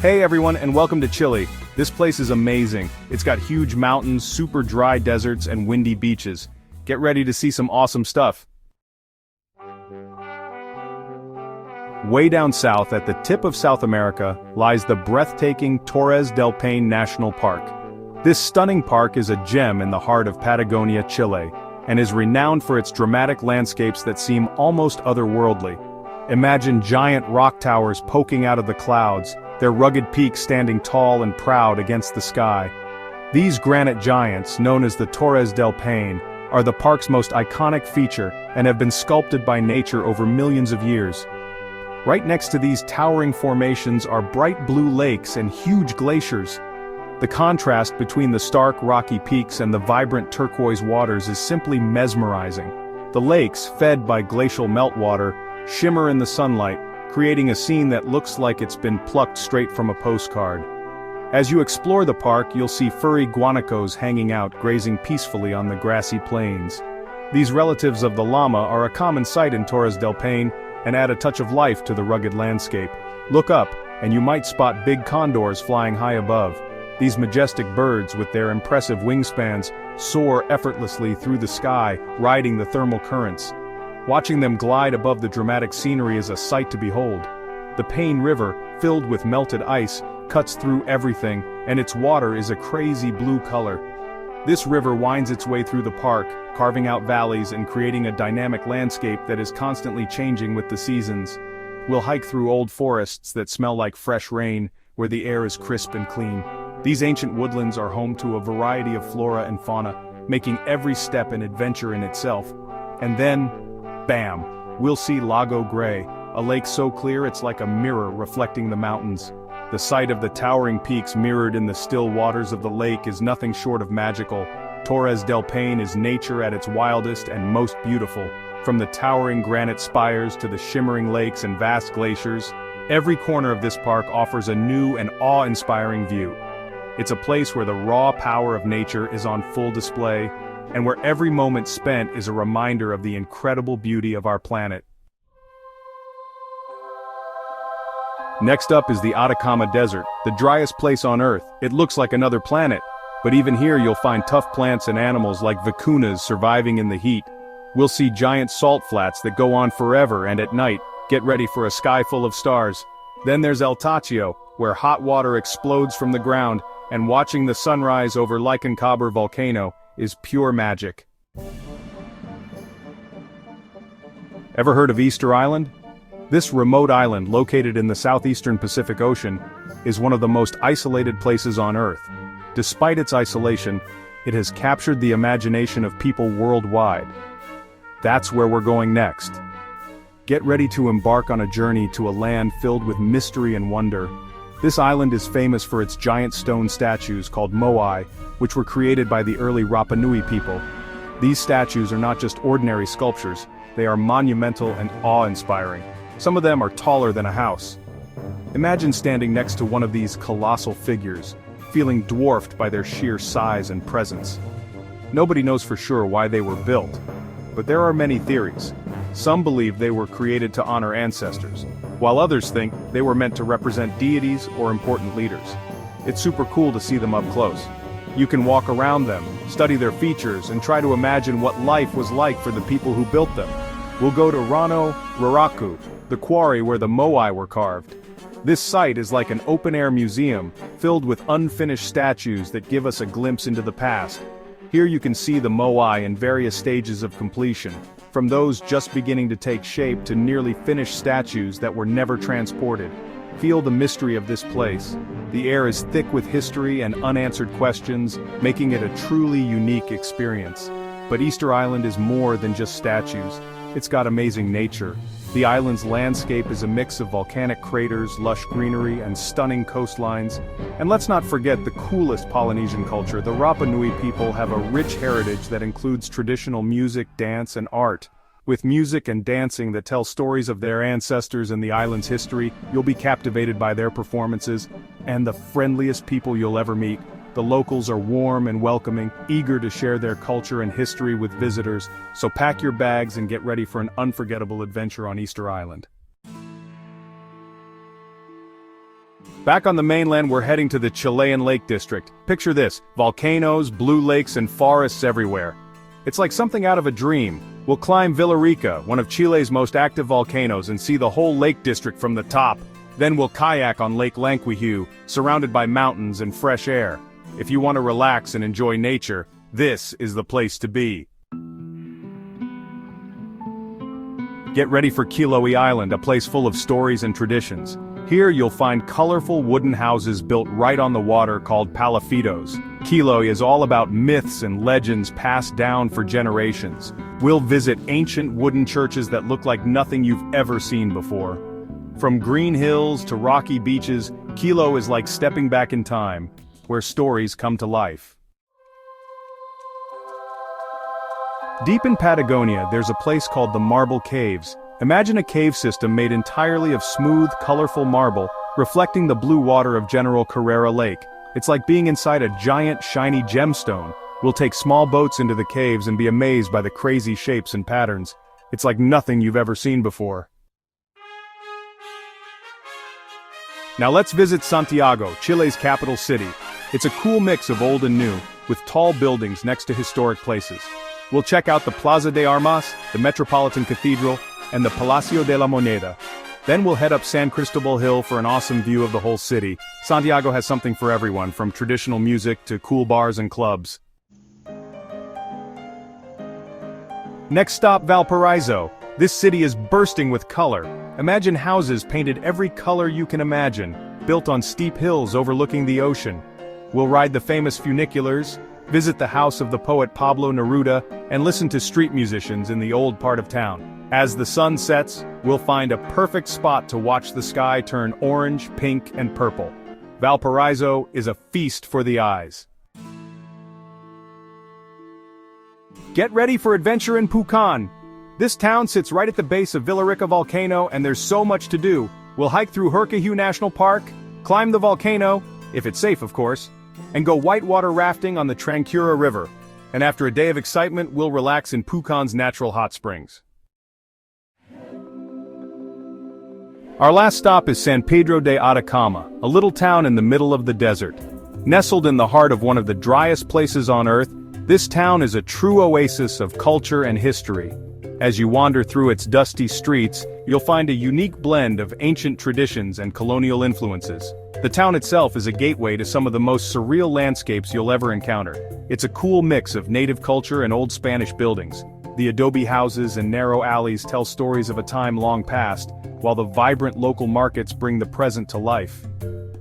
Hey everyone, and welcome to Chile. This place is amazing. It's got huge mountains, super dry deserts, and windy beaches. Get ready to see some awesome stuff. Way down south, at the tip of South America, lies the breathtaking Torres del Paine National Park. This stunning park is a gem in the heart of Patagonia, Chile, and is renowned for its dramatic landscapes that seem almost otherworldly. Imagine giant rock towers poking out of the clouds, their rugged peaks standing tall and proud against the sky. These granite giants, known as the Torres del Paine, are the park's most iconic feature and have been sculpted by nature over millions of years. Right next to these towering formations are bright blue lakes and huge glaciers. The contrast between the stark rocky peaks and the vibrant turquoise waters is simply mesmerizing. The lakes, fed by glacial meltwater, shimmer in the sunlight, creating a scene that looks like it's been plucked straight from a postcard. As you explore the park, you'll see furry guanacos hanging out, grazing peacefully on the grassy plains. These relatives of the llama are a common sight in Torres del Paine and add a touch of life to the rugged landscape. Look up, and you might spot big condors flying high above. These majestic birds, with their impressive wingspans, soar effortlessly through the sky, riding the thermal currents. Watching them glide above the dramatic scenery is a sight to behold. The Paine River, filled with melted ice, cuts through everything, and its water is a crazy blue color. This river winds its way through the park, carving out valleys and creating a dynamic landscape that is constantly changing with the seasons. We'll hike through old forests that smell like fresh rain, where the air is crisp and clean. These ancient woodlands are home to a variety of flora and fauna, making every step an adventure in itself. And then, bam, we'll see Lago Grey, a lake so clear it's like a mirror reflecting the mountains. The sight of the towering peaks mirrored in the still waters of the lake is nothing short of magical. Torres del Paine is nature at its wildest and most beautiful. From the towering granite spires to the shimmering lakes and vast glaciers, every corner of this park offers a new and awe-inspiring view. It's a place where the raw power of nature is on full display, and where every moment spent is a reminder of the incredible beauty of our planet. Next up is the Atacama Desert, the driest place on Earth. It looks like another planet, but even here you'll find tough plants and animals like vicuñas surviving in the heat. We'll see giant salt flats that go on forever, and at night, get ready for a sky full of stars. Then there's El Tacho, where hot water explodes from the ground, and watching the sunrise over Licancabur volcano is pure magic. Ever heard of Easter Island? This remote island, located in the southeastern Pacific Ocean, is one of the most isolated places on Earth. Despite its isolation, it has captured the imagination of people worldwide. That's where we're going next. Get ready to embark on a journey to a land filled with mystery and wonder. This island is famous for its giant stone statues called moai, which were created by the early Rapa Nui people. These statues are not just ordinary sculptures, they are monumental and awe-inspiring. Some of them are taller than a house. Imagine standing next to one of these colossal figures, feeling dwarfed by their sheer size and presence. Nobody knows for sure why they were built, but there are many theories. Some believe they were created to honor ancestors, while others think they were meant to represent deities or important leaders. It's super cool to see them up close. You can walk around them, study their features, and try to imagine what life was like for the people who built them. We'll go to Rano Raraku, the quarry where the moai were carved. This site is like an open-air museum, filled with unfinished statues that give us a glimpse into the past. Here you can see the moai in various stages of completion, from those just beginning to take shape to nearly finished statues that were never transported. Feel the mystery of this place. The air is thick with history and unanswered questions, making it a truly unique experience. But Easter Island is more than just statues. It's got amazing nature. The island's landscape is a mix of volcanic craters, lush greenery, and stunning coastlines. And let's not forget the coolest Polynesian culture. The Rapa Nui people have a rich heritage that includes traditional music, dance, and art. With music and dancing that tell stories of their ancestors and the island's history, you'll be captivated by their performances, and the friendliest people you'll ever meet. The locals are warm and welcoming, eager to share their culture and history with visitors, so pack your bags and get ready for an unforgettable adventure on Easter Island. Back on the mainland, we're heading to the Chilean Lake District. Picture this: volcanoes, blue lakes, and forests everywhere. It's like something out of a dream. We'll climb Villarrica, one of Chile's most active volcanoes, and see the whole lake district from the top. Then we'll kayak on Lake Lanquihue, surrounded by mountains and fresh air. If you want to relax and enjoy nature, this is the place to be. Get ready for Kilauea Island, a place full of stories and traditions. Here you'll find colorful wooden houses built right on the water called palafitos. Kilauea is all about myths and legends passed down for generations. We'll visit ancient wooden churches that look like nothing you've ever seen before. From green hills to rocky beaches, Kilauea is like stepping back in time, where stories come to life. Deep in Patagonia, there's a place called the Marble Caves. Imagine a cave system made entirely of smooth, colorful marble, reflecting the blue water of General Carrera Lake. It's like being inside a giant, shiny gemstone. We'll take small boats into the caves and be amazed by the crazy shapes and patterns. It's like nothing you've ever seen before. Now let's visit Santiago, Chile's capital city. It's a cool mix of old and new, with tall buildings next to historic places. We'll check out the Plaza de Armas, the Metropolitan Cathedral, and the Palacio de la Moneda. Then we'll head up San Cristobal Hill for an awesome view of the whole city. Santiago has something for everyone, from traditional music to cool bars and clubs. Next stop, Valparaiso. This city is bursting with color. Imagine houses painted every color you can imagine, built on steep hills overlooking the ocean. We'll ride the famous funiculars, visit the house of the poet Pablo Neruda, and listen to street musicians in the old part of town. As the sun sets, we'll find a perfect spot to watch the sky turn orange, pink, and purple. Valparaiso is a feast for the eyes. Get ready for adventure in Pucón. This town sits right at the base of Villarrica volcano, and there's so much to do. We'll hike through Hurquihue National Park, climb the volcano, if it's safe of course, and go whitewater rafting on the Trancura River. And after a day of excitement, we'll relax in Pucón's natural hot springs. Our last stop is San Pedro de Atacama, a little town in the middle of the desert. Nestled in the heart of one of the driest places on Earth, this town is a true oasis of culture and history. As you wander through its dusty streets, you'll find a unique blend of ancient traditions and colonial influences. The town itself is a gateway to some of the most surreal landscapes you'll ever encounter. It's a cool mix of native culture and old Spanish buildings. The adobe houses and narrow alleys tell stories of a time long past, while the vibrant local markets bring the present to life.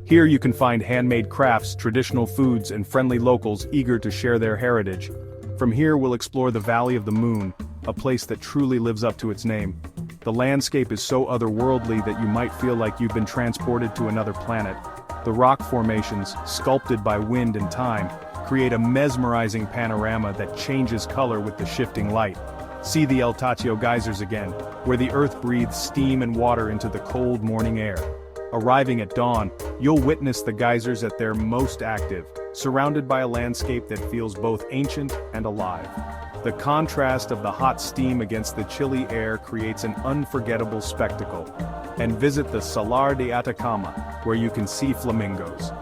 Here you can find handmade crafts, traditional foods, and friendly locals eager to share their heritage. From here we'll explore the Valley of the Moon, a place that truly lives up to its name. The landscape is so otherworldly that you might feel like you've been transported to another planet. The rock formations, sculpted by wind and time, create a mesmerizing panorama that changes color with the shifting light. See the El Tatio geysers again, where the earth breathes steam and water into the cold morning air. Arriving at dawn, you'll witness the geysers at their most active, surrounded by a landscape that feels both ancient and alive. The contrast of the hot steam against the chilly air creates an unforgettable spectacle. And visit the Salar de Atacama, where you can see flamingos.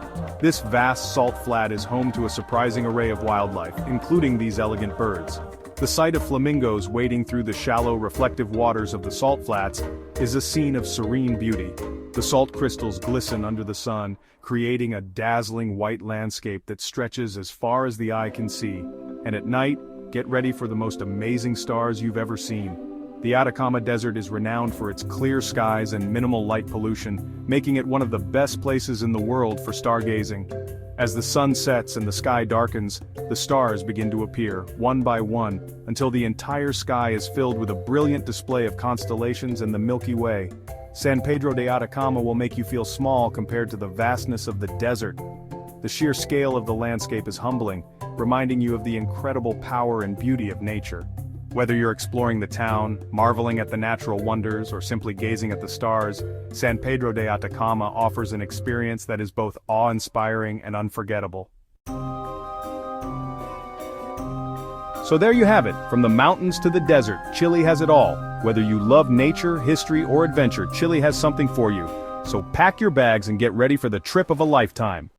This vast salt flat is home to a surprising array of wildlife, including these elegant birds. The sight of flamingos wading through the shallow, reflective waters of the salt flats is a scene of serene beauty. The salt crystals glisten under the sun, creating a dazzling white landscape that stretches as far as the eye can see. And at night, get ready for the most amazing stars you've ever seen. The Atacama Desert is renowned for its clear skies and minimal light pollution, making it one of the best places in the world for stargazing. As the sun sets and the sky darkens, the stars begin to appear, one by one, until the entire sky is filled with a brilliant display of constellations and the Milky Way. San Pedro de Atacama will make you feel small compared to the vastness of the desert. The sheer scale of the landscape is humbling, reminding you of the incredible power and beauty of nature. Whether you're exploring the town, marveling at the natural wonders, or simply gazing at the stars, San Pedro de Atacama offers an experience that is both awe-inspiring and unforgettable. So there you have it, from the mountains to the desert, Chile has it all. Whether you love nature, history, or adventure, Chile has something for you. So pack your bags and get ready for the trip of a lifetime.